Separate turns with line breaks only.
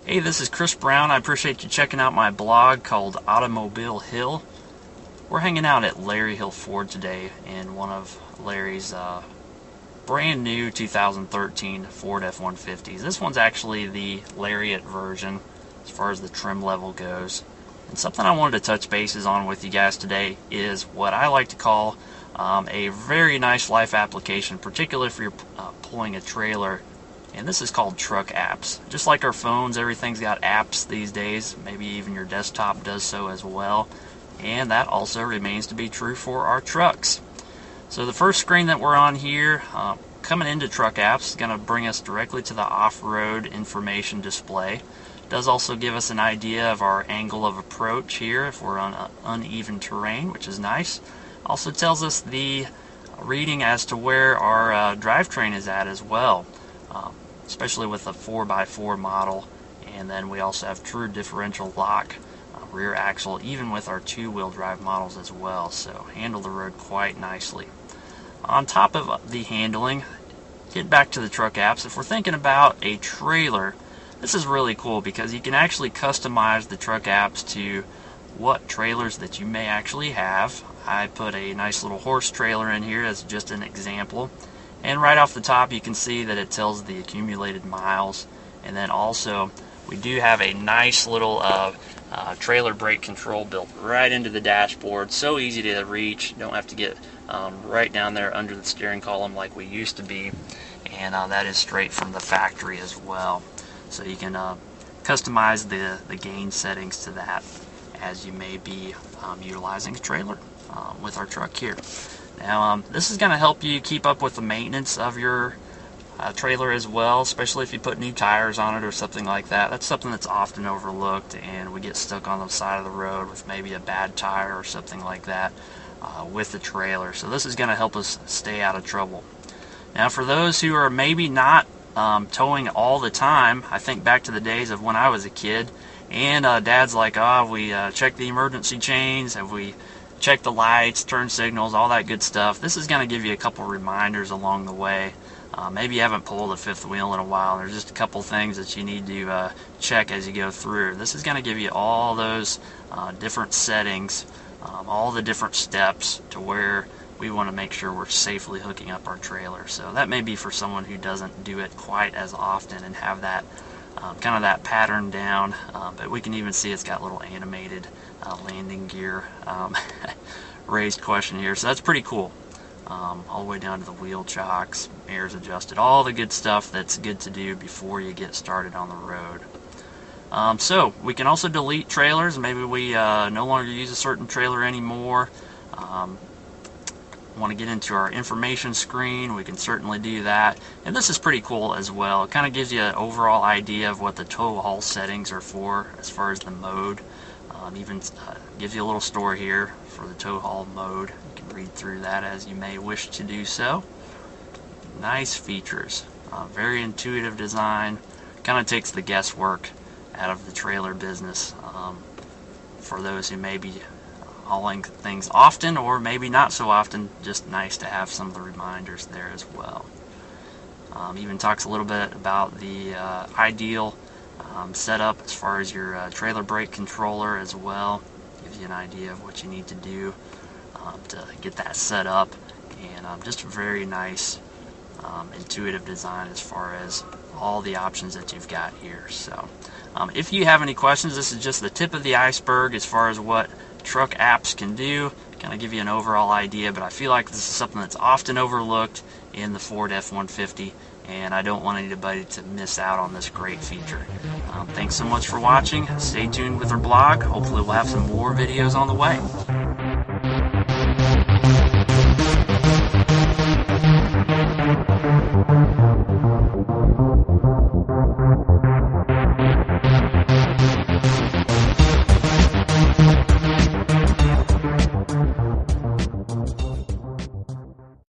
Hey, this is Chris Brown. I appreciate you checking out my blog called Automobile Hill. We're hanging out at Larry Hill Ford today in one of Larry's brand new 2013 Ford F-150s. This one's actually the Lariat version as far as the trim level goes. And something I wanted to touch bases on with you guys today is what I like to call a very nice life application, particularly if you're pulling a trailer. And this is called truck apps. Just like our phones, everything's got apps these days. Maybe even your desktop does so as well. And that also remains to be true for our trucks. So the first screen that we're on here, coming into truck apps, is going to bring us directly to the off-road information display. It does also give us an idea of our angle of approach here if we're on uneven terrain, which is nice. Also tells us the reading as to where our drivetrain is at as well. Especially with a 4x4 model, and then we also have true differential lock rear axle, even with our two-wheel drive models as well, so handle the road quite nicely. On top of the handling, get back to the truck apps. If we're thinking about a trailer, this is really cool because you can actually customize the truck apps to what trailers that you may actually have. I put a nice little horse trailer in here as just an example. And right off the top you can see that it tells the accumulated miles, and then also we do have a nice little trailer brake control built right into the dashboard. So easy to reach, don't have to get right down there under the steering column like we used to be, and that is straight from the factory as well. So you can customize the gain settings to that as you may be utilizing a trailer with our truck here. Now, this is going to help you keep up with the maintenance of your trailer as well, especially if you put new tires on it or something like that. That's something that's often overlooked, and we get stuck on the side of the road with maybe a bad tire or something like that with the trailer. So this is going to help us stay out of trouble. Now, for those who are maybe not towing all the time, I think back to the days of when I was a kid, and Dad's like, oh, we check the emergency chains, have we check the lights, turn signals, all that good stuff. This is going to give you a couple reminders along the way. Maybe you haven't pulled a fifth wheel in a while. There's just a couple things that you need to check as you go through. This is going to give you all those different settings, all the different steps to where we want to make sure we're safely hooking up our trailer. So that may be for someone who doesn't do it quite as often and have that kind of that pattern down, but we can even see it's got little animated landing gear raised question here, so that's pretty cool. All the way down to the wheel chocks, mirrors adjusted, all the good stuff that's good to do before you get started on the road. So we can also delete trailers. Maybe we no longer use a certain trailer anymore. Want to get into our information screen, we can certainly do that. And this is pretty cool as well. It kind of gives you an overall idea of what the tow haul settings are for as far as the mode. Even gives you a little story here for the tow haul mode. You can read through that as you may wish to do so. Nice features, very intuitive design. Kind of takes the guesswork out of the trailer business for those who may be hauling things often or maybe not so often. Just nice to have some of the reminders there as well. Even talks a little bit about the ideal setup as far as your trailer brake controller as well. Gives you an idea of what you need to do to get that set up, and just a very nice intuitive design as far as all the options that you've got here. So if you have any questions, this is just the tip of the iceberg as far as what truck apps can do. Kind of give you an overall idea, but I feel like this is something that's often overlooked in the Ford F-150, and I don't want anybody to miss out on this great feature. Thanks so much for watching. Stay tuned with our blog. Hopefully we'll have some more videos on the way.